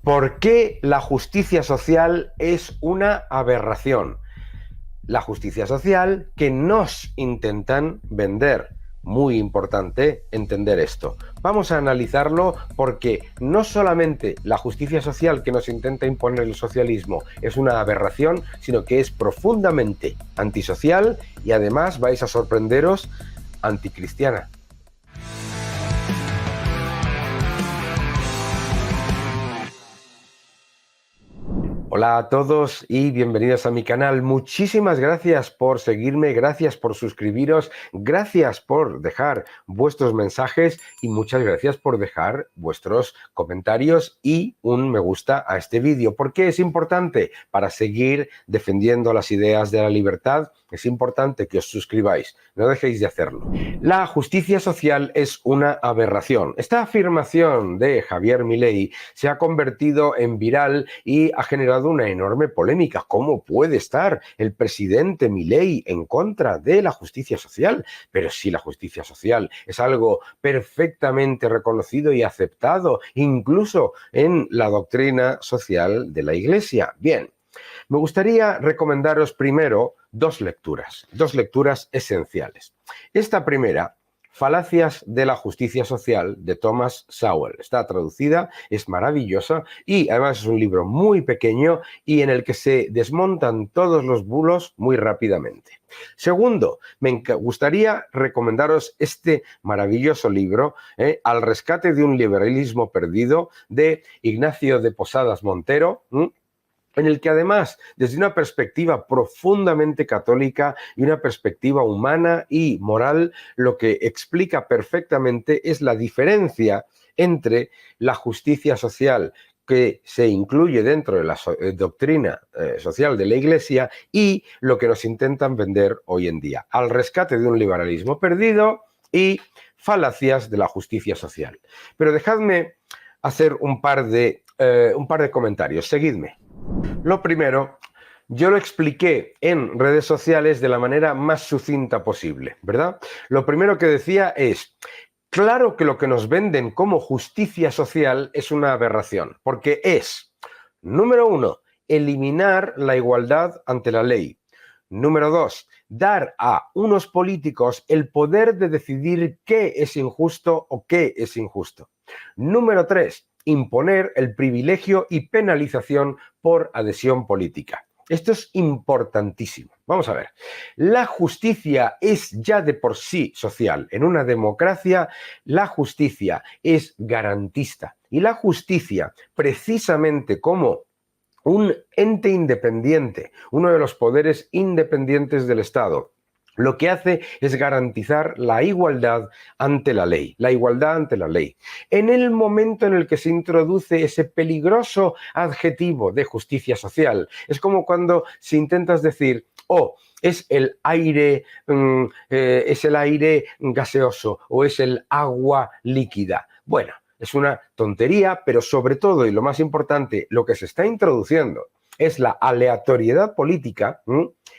¿Por qué la justicia social es una aberración? La justicia social que nos intentan vender. Muy importante entender esto. Vamos a analizarlo porque no solamente la justicia social que nos intenta imponer el socialismo es una aberración, sino que es profundamente antisocial y además vais a sorprenderos anticristiana. Hola a todos y bienvenidos a mi canal. Muchísimas gracias por seguirme, gracias por suscribiros, gracias por dejar vuestros mensajes y muchas gracias por dejar vuestros comentarios y un me gusta a este vídeo. ¿Por qué es importante? Para seguir defendiendo las ideas de la libertad, es importante que os suscribáis, no dejéis de hacerlo. La justicia social es una aberración. Esta afirmación de Javier Milei se ha convertido en viral y ha generado una enorme polémica. ¿Cómo puede estar el presidente Milei en contra de la justicia social? Pero si la justicia social es algo perfectamente reconocido y aceptado, incluso en la doctrina social de la Iglesia. Bien, me gustaría recomendaros primero dos lecturas esenciales. Esta primera, Falacias de la justicia social, de Thomas Sowell. Está traducida, es maravillosa y además es un libro muy pequeño y en el que se desmontan todos los bulos muy rápidamente. Segundo, me gustaría recomendaros este maravilloso libro, Al rescate de un liberalismo perdido, de Ignacio de Posadas Montero, en el que además, desde una perspectiva profundamente católica y una perspectiva humana y moral, lo que explica perfectamente es la diferencia entre la justicia social que se incluye dentro de la doctrina social de la Iglesia y lo que nos intentan vender hoy en día. Al rescate de un liberalismo perdido y falacias de la justicia social. Pero dejadme hacer un par de comentarios. Seguidme. Lo primero, yo lo expliqué en redes sociales de la manera más sucinta posible, ¿verdad? Lo primero que decía es, claro que lo que nos venden como justicia social es una aberración, porque es, número uno, eliminar la igualdad ante la ley. Número dos, dar a unos políticos el poder de decidir qué es injusto o qué es injusto. Número tres, imponer el privilegio y penalización por adhesión política. Esto es importantísimo. Vamos a ver. La justicia es ya de por sí social. En una democracia, la justicia es garantista. Y la justicia, precisamente como un ente independiente, uno de los poderes independientes del Estado, lo que hace es garantizar la igualdad ante la ley, la igualdad ante la ley. En el momento en el que se introduce ese peligroso adjetivo de justicia social, es como cuando si intentas decir, oh, es el aire gaseoso o es el agua líquida. Bueno, es una tontería, pero sobre todo, y lo más importante, lo que se está introduciendo es la aleatoriedad política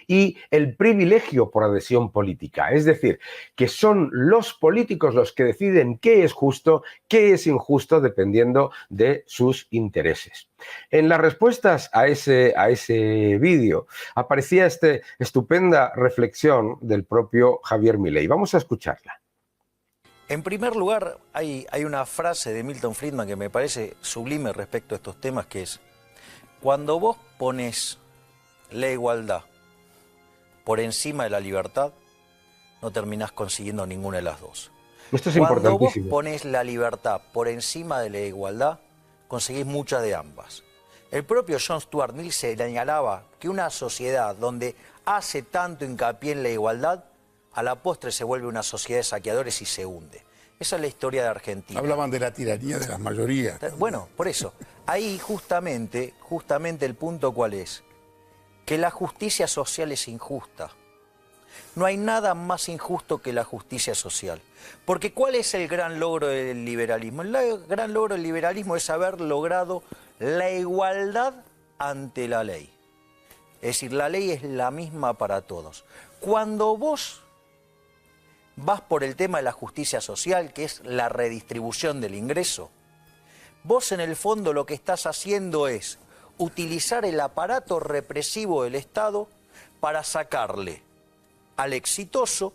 y el privilegio por adhesión política. Es decir, que son los políticos los que deciden qué es justo, qué es injusto, dependiendo de sus intereses. En las respuestas a ese vídeo aparecía esta estupenda reflexión del propio Javier Milei. Vamos a escucharla. En primer lugar, hay una frase de Milton Friedman que me parece sublime respecto a estos temas, que es: cuando vos pones la igualdad por encima de la libertad, no terminás consiguiendo ninguna de las dos. Esto es Cuando vos importantísimo. pones la libertad por encima de la igualdad, conseguís muchas de ambas. El propio John Stuart Mill señalaba que una sociedad donde hace tanto hincapié en la igualdad, a la postre se vuelve una sociedad de saqueadores y se hunde. Esa es la historia de Argentina. Hablaban de la tiranía de las mayorías. Bueno, por eso. Ahí justamente el punto ¿cuál es? Que la justicia social es injusta. No hay nada más injusto que la justicia social. Porque ¿cuál es el gran logro del liberalismo? El gran logro del liberalismo es haber logrado la igualdad ante la ley. Es decir, la ley es la misma para todos. Cuando vos vas por el tema de la justicia social, que es la redistribución del ingreso, Vos en el fondo lo que estás haciendo es utilizar el aparato represivo del Estado para sacarle al exitoso,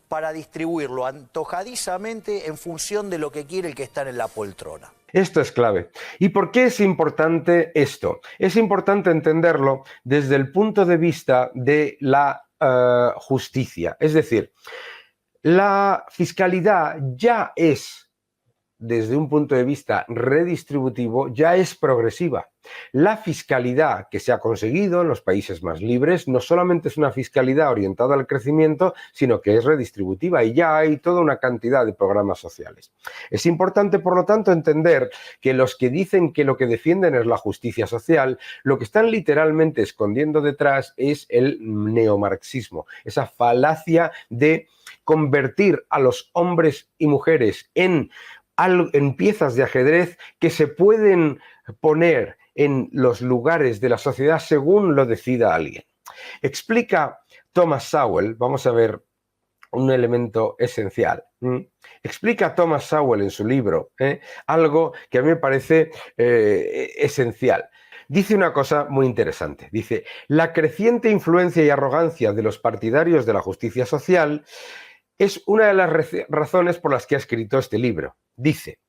para distribuirlo antojadizamente en función de lo que quiere el que está en la poltrona. Esto es clave. ¿Y por qué es importante esto? Es importante entenderlo desde el punto de vista de la justicia. Es decir, la fiscalidad ya es, desde un punto de vista redistributivo, ya es progresiva. La fiscalidad que se ha conseguido en los países más libres no solamente es una fiscalidad orientada al crecimiento, sino que es redistributiva y ya hay toda una cantidad de programas sociales. Es importante, por lo tanto, entender que los que dicen que lo que defienden es la justicia social, lo que están literalmente escondiendo detrás es el neomarxismo, esa falacia de convertir a los hombres y mujeres en piezas de ajedrez que se pueden poner en los lugares de la sociedad según lo decida alguien. Explica Thomas Sowell, vamos a ver un elemento esencial. Explica Thomas Sowell en su libro algo que a mí me parece esencial. Dice una cosa muy interesante. Dice, la creciente influencia y arrogancia de los partidarios de la justicia social es una de las razones por las que ha escrito este libro. Dice,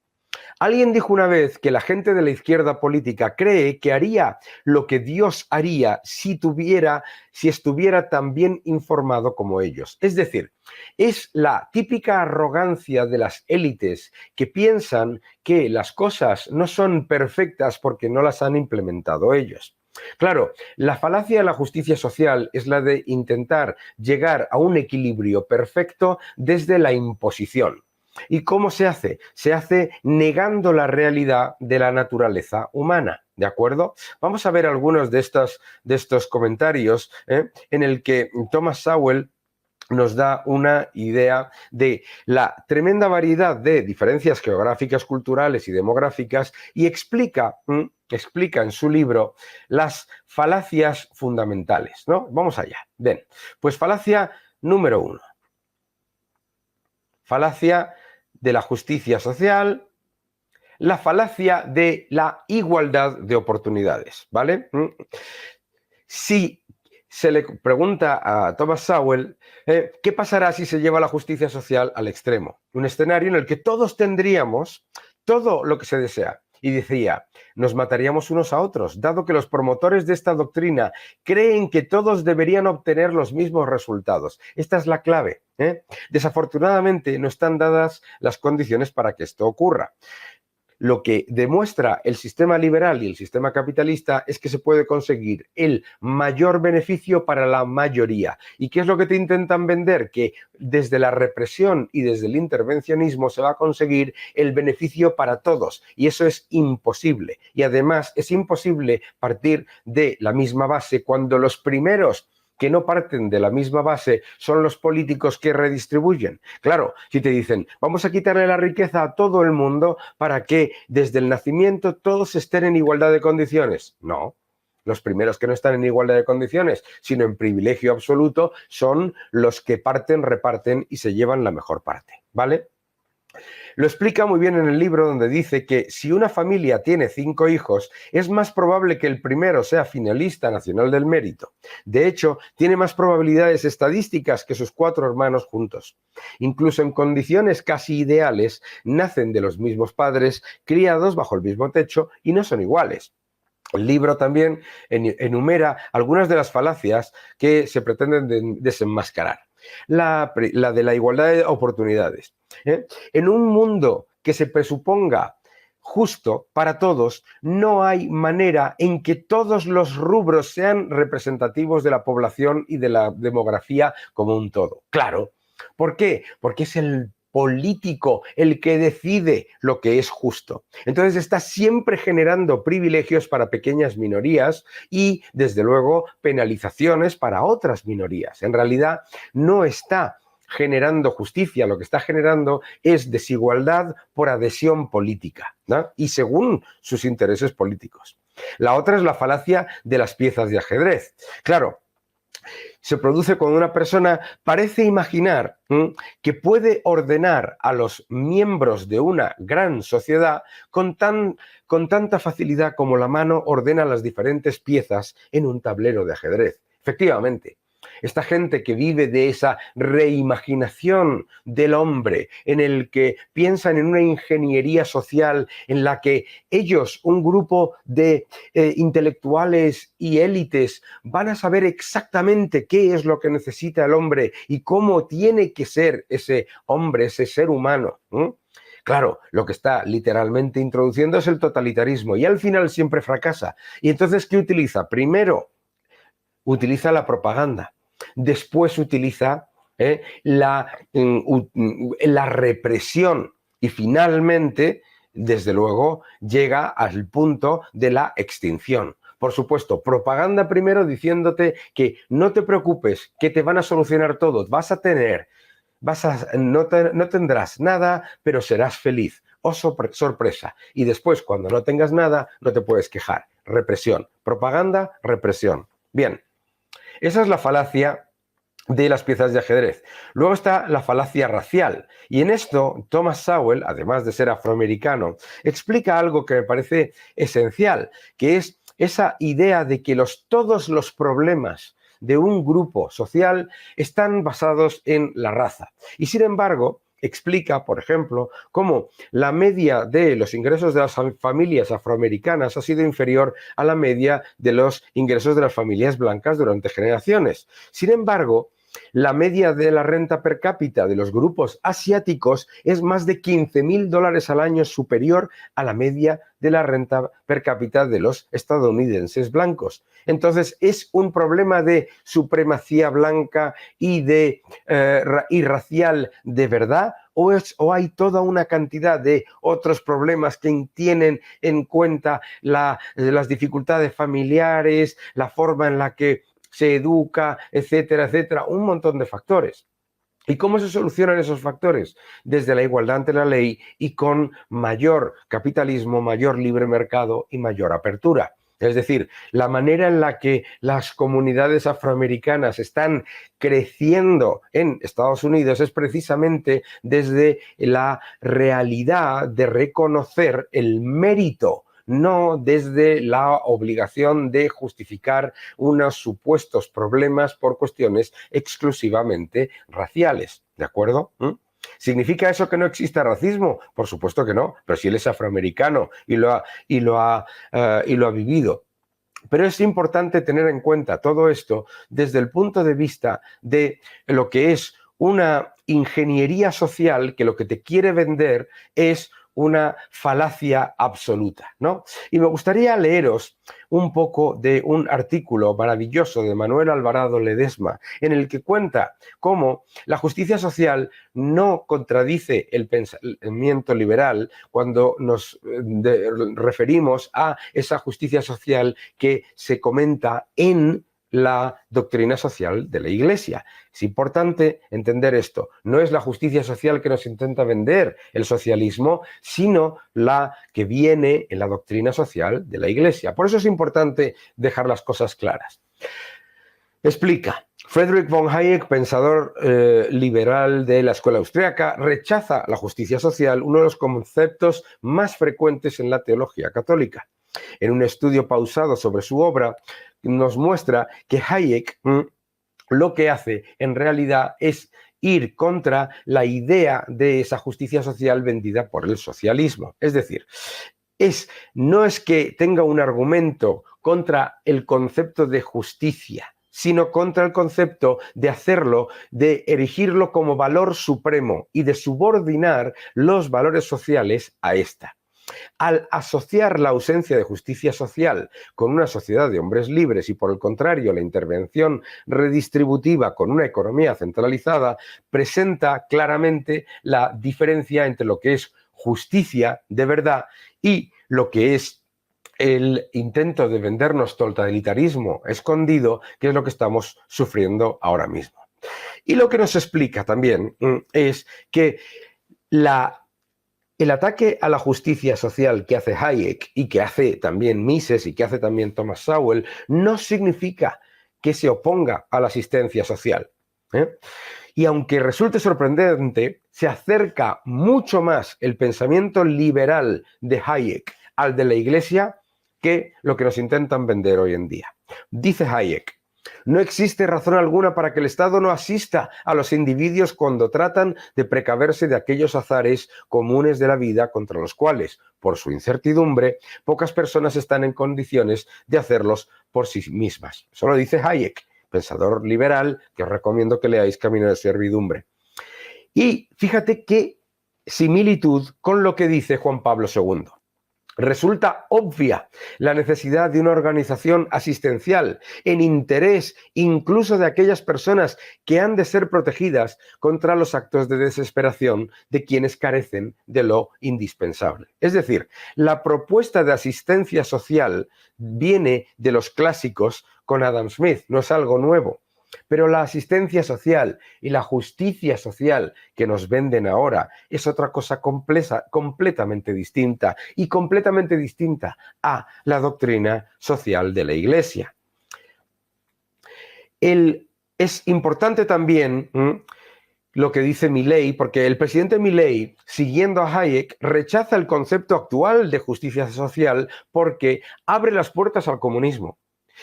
alguien dijo una vez que la gente de la izquierda política cree que haría lo que Dios haría si estuviera tan bien informado como ellos. Es decir, es la típica arrogancia de las élites que piensan que las cosas no son perfectas porque no las han implementado ellos. Claro, la falacia de la justicia social es la de intentar llegar a un equilibrio perfecto desde la imposición. ¿Y cómo se hace? Se hace negando la realidad de la naturaleza humana, ¿de acuerdo? Vamos a ver algunos de estos comentarios en el que Thomas Sowell nos da una idea de la tremenda variedad de diferencias geográficas, culturales y demográficas y explica en su libro las falacias fundamentales, ¿no? Vamos allá. Ven, pues falacia número 1. Falacia de la justicia social, la falacia de la igualdad de oportunidades, ¿vale? Si se le pregunta a Thomas Sowell qué pasará si se lleva la justicia social al extremo, un escenario en el que todos tendríamos todo lo que se desea. Y decía, nos mataríamos unos a otros, dado que los promotores de esta doctrina creen que todos deberían obtener los mismos resultados. Esta es la clave. Desafortunadamente no están dadas las condiciones para que esto ocurra. Lo que demuestra el sistema liberal y el sistema capitalista es que se puede conseguir el mayor beneficio para la mayoría. ¿Y qué es lo que te intentan vender? Que desde la represión y desde el intervencionismo se va a conseguir el beneficio para todos. Y eso es imposible. Y además es imposible partir de la misma base cuando los primeros que no parten de la misma base son los políticos que redistribuyen. Claro, si te dicen, vamos a quitarle la riqueza a todo el mundo para que desde el nacimiento todos estén en igualdad de condiciones. No, los primeros que no están en igualdad de condiciones, sino en privilegio absoluto, son los que parten, reparten y se llevan la mejor parte, ¿vale? Lo explica muy bien en el libro donde dice que si una familia tiene 5 hijos, es más probable que el primero sea finalista nacional del mérito. De hecho, tiene más probabilidades estadísticas que sus 4 hermanos juntos. Incluso en condiciones casi ideales, nacen de los mismos padres, criados bajo el mismo techo y no son iguales. El libro también enumera algunas de las falacias que se pretenden desenmascarar. La de la igualdad de oportunidades. En un mundo que se presuponga justo para todos, no hay manera en que todos los rubros sean representativos de la población y de la demografía como un todo. Claro. ¿Por qué? Porque es el político el que decide lo que es justo. Entonces está siempre generando privilegios para pequeñas minorías y, desde luego, penalizaciones para otras minorías. En realidad, no está generando justicia, lo que está generando es desigualdad por adhesión política, ¿no? Y según sus intereses políticos. La otra es la falacia de las piezas de ajedrez. Claro, se produce cuando una persona parece imaginar que puede ordenar a los miembros de una gran sociedad con tanta facilidad como la mano ordena las diferentes piezas en un tablero de ajedrez. Efectivamente, esta gente que vive de esa reimaginación del hombre, en el que piensan en una ingeniería social en la que ellos, un grupo de intelectuales y élites, van a saber exactamente qué es lo que necesita el hombre y cómo tiene que ser ese hombre, ese ser humano. Claro, lo que está literalmente introduciendo es el totalitarismo y al final siempre fracasa. ¿Y entonces qué utiliza? Primero, utiliza la propaganda. Después utiliza la represión y finalmente, desde luego, llega al punto de la extinción. Por supuesto, propaganda primero diciéndote que no te preocupes, que te van a solucionar todo, no tendrás nada, pero serás feliz. Oh, sorpresa. Y después, cuando no tengas nada, no te puedes quejar. Represión. Propaganda, represión. Bien. Esa es la falacia de las piezas de ajedrez. Luego está la falacia racial. Y en esto, Thomas Sowell, además de ser afroamericano, explica algo que me parece esencial, que es esa idea de que todos los problemas de un grupo social están basados en la raza. Y sin embargo, explica, por ejemplo, cómo la media de los ingresos de las familias afroamericanas ha sido inferior a la media de los ingresos de las familias blancas durante generaciones. Sin embargo, la media de la renta per cápita de los grupos asiáticos es más de $15.000 al año superior a la media de la renta per cápita de los estadounidenses blancos. Entonces, ¿es un problema de supremacía blanca y racial de verdad? ¿O hay toda una cantidad de otros problemas que tienen en cuenta las dificultades familiares, la forma en la que se educa, etcétera, etcétera, un montón de factores? ¿Y cómo se solucionan esos factores? Desde la igualdad ante la ley y con mayor capitalismo, mayor libre mercado y mayor apertura. Es decir, la manera en la que las comunidades afroamericanas están creciendo en Estados Unidos es precisamente desde la realidad de reconocer el mérito, no desde la obligación de justificar unos supuestos problemas por cuestiones exclusivamente raciales. ¿De acuerdo? ¿Significa eso que no exista racismo? Por supuesto que no, pero si él es afroamericano y lo ha vivido. Pero es importante tener en cuenta todo esto desde el punto de vista de lo que es una ingeniería social que lo que te quiere vender es una falacia absoluta, ¿no? Y me gustaría leeros un poco de un artículo maravilloso de Manuel Alvarado Ledesma, en el que cuenta cómo la justicia social no contradice el pensamiento liberal cuando nos referimos a esa justicia social que se comenta en la doctrina social de la Iglesia. Es importante entender esto. No es la justicia social que nos intenta vender el socialismo, sino la que viene en la doctrina social de la Iglesia. Por eso es importante dejar las cosas claras. Explica. Friedrich von Hayek, pensador liberal de la escuela austríaca, rechaza la justicia social, uno de los conceptos más frecuentes en la teología católica. En un estudio pausado sobre su obra, nos muestra que Hayek lo que hace en realidad es ir contra la idea de esa justicia social vendida por el socialismo. Es decir, no es que tenga un argumento contra el concepto de justicia, sino contra el concepto de hacerlo, de erigirlo como valor supremo y de subordinar los valores sociales a esta. Al asociar la ausencia de justicia social con una sociedad de hombres libres y, por el contrario, la intervención redistributiva con una economía centralizada, presenta claramente la diferencia entre lo que es justicia de verdad y lo que es el intento de vendernos totalitarismo escondido, que es lo que estamos sufriendo ahora mismo. Y lo que nos explica también es que el ataque a la justicia social que hace Hayek y que hace también Mises y que hace también Thomas Sowell no significa que se oponga a la asistencia social. Y aunque resulte sorprendente, se acerca mucho más el pensamiento liberal de Hayek al de la Iglesia que lo que nos intentan vender hoy en día. Dice Hayek: no existe razón alguna para que el Estado no asista a los individuos cuando tratan de precaverse de aquellos azares comunes de la vida contra los cuales, por su incertidumbre, pocas personas están en condiciones de hacerlos por sí mismas. Eso lo dice Hayek, pensador liberal, que os recomiendo que leáis Camino de Servidumbre. Y fíjate qué similitud con lo que dice Juan Pablo II. Resulta obvia la necesidad de una organización asistencial en interés incluso de aquellas personas que han de ser protegidas contra los actos de desesperación de quienes carecen de lo indispensable. Es decir, la propuesta de asistencia social viene de los clásicos con Adam Smith, no es algo nuevo. Pero la asistencia social y la justicia social que nos venden ahora es otra cosa completamente distinta y completamente distinta a la doctrina social de la Iglesia. Es importante también lo que dice Milley, porque el presidente Milley, siguiendo a Hayek, rechaza el concepto actual de justicia social porque abre las puertas al comunismo.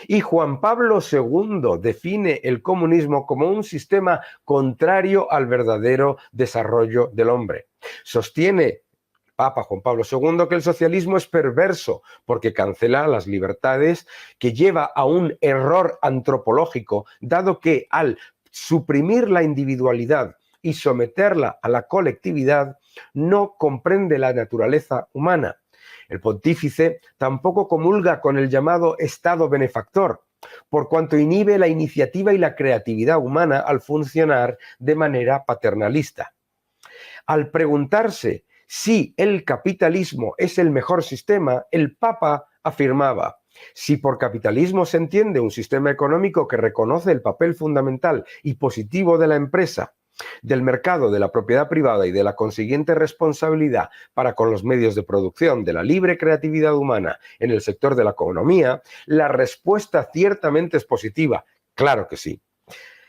Y Juan Pablo II define el comunismo como un sistema contrario al verdadero desarrollo del hombre. Sostiene Papa Juan Pablo II que el socialismo es perverso porque cancela las libertades, que lleva a un error antropológico, dado que al suprimir la individualidad y someterla a la colectividad, no comprende la naturaleza humana. El pontífice tampoco comulga con el llamado Estado benefactor, por cuanto inhibe la iniciativa y la creatividad humana al funcionar de manera paternalista. Al preguntarse si el capitalismo es el mejor sistema, el Papa afirmaba: si por capitalismo se entiende un sistema económico que reconoce el papel fundamental y positivo de la empresa, del mercado, de la propiedad privada y de la consiguiente responsabilidad para con los medios de producción, de la libre creatividad humana en el sector de la economía, la respuesta ciertamente es positiva. Claro que sí.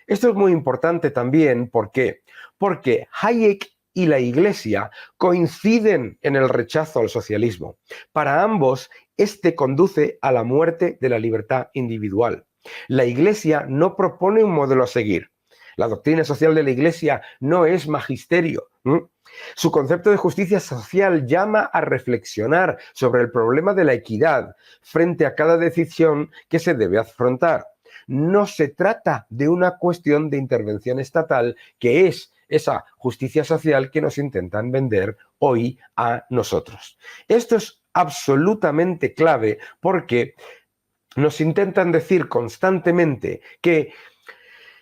Esto es muy importante también, ¿por qué? Porque Hayek y la Iglesia coinciden en el rechazo al socialismo. Para ambos, este conduce a la muerte de la libertad individual. La Iglesia no propone un modelo a seguir. La doctrina social de la Iglesia no es magisterio. Su concepto de justicia social llama a reflexionar sobre el problema de la equidad frente a cada decisión que se debe afrontar. No se trata de una cuestión de intervención estatal, que es esa justicia social que nos intentan vender hoy a nosotros. Esto es absolutamente clave porque nos intentan decir constantemente que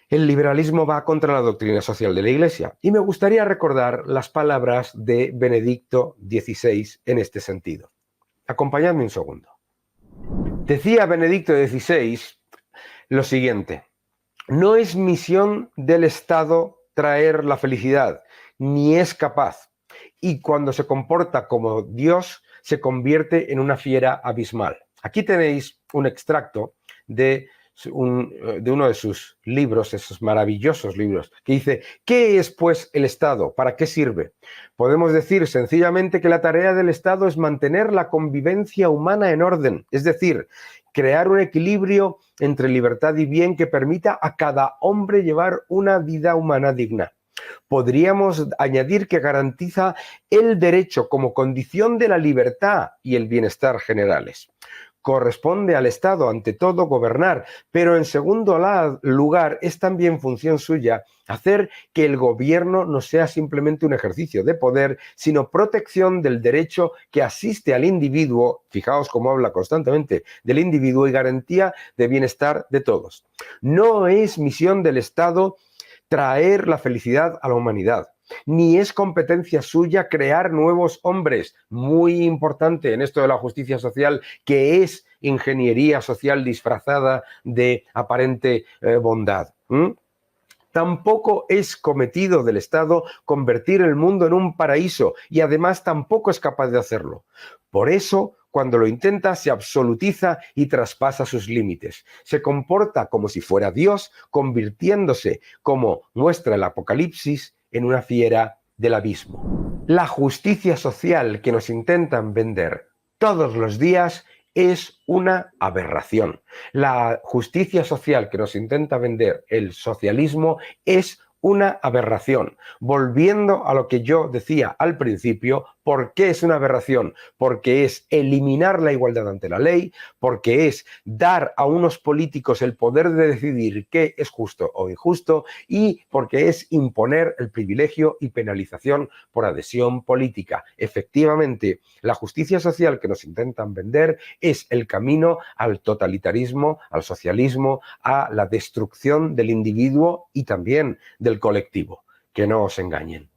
el liberalismo va contra la doctrina social de la Iglesia. Y me gustaría recordar las palabras de Benedicto XVI en este sentido. Acompañadme un segundo. Decía Benedicto XVI lo siguiente: no es misión del Estado traer la felicidad, ni es capaz. Y cuando se comporta como Dios, se convierte en una fiera abismal. Aquí tenéis un extracto de uno de sus libros, esos maravillosos libros, que dice: ¿qué es pues el Estado? ¿Para qué sirve? Podemos decir sencillamente que la tarea del Estado es mantener la convivencia humana en orden, es decir, crear un equilibrio entre libertad y bien que permita a cada hombre llevar una vida humana digna. Podríamos añadir que garantiza el derecho como condición de la libertad y el bienestar generales. Corresponde al Estado, ante todo, gobernar, pero en segundo lugar es también función suya hacer que el gobierno no sea simplemente un ejercicio de poder, sino protección del derecho que asiste al individuo. Fijaos cómo habla constantemente del individuo, y garantía de bienestar de todos. No es misión del Estado traer la felicidad a la humanidad, ni es competencia suya crear nuevos hombres. Muy importante en esto de la justicia social, que es ingeniería social disfrazada de aparente bondad. Tampoco es cometido del Estado convertir el mundo en un paraíso, y además tampoco es capaz de hacerlo. Por eso, Cuando lo intenta, se absolutiza y traspasa sus límites. Se comporta como si fuera Dios, convirtiéndose, como muestra el Apocalipsis, en una fiera del abismo. La justicia social que nos intentan vender todos los días es una aberración. La justicia social que nos intenta vender el socialismo es una aberración. Volviendo a lo que yo decía al principio, ¿por qué es una aberración? Porque es eliminar la igualdad ante la ley, porque es dar a unos políticos el poder de decidir qué es justo o injusto y porque es imponer el privilegio y penalización por adhesión política. Efectivamente, la justicia social que nos intentan vender es el camino al totalitarismo, al socialismo, a la destrucción del individuo y también del colectivo. Que no os engañen.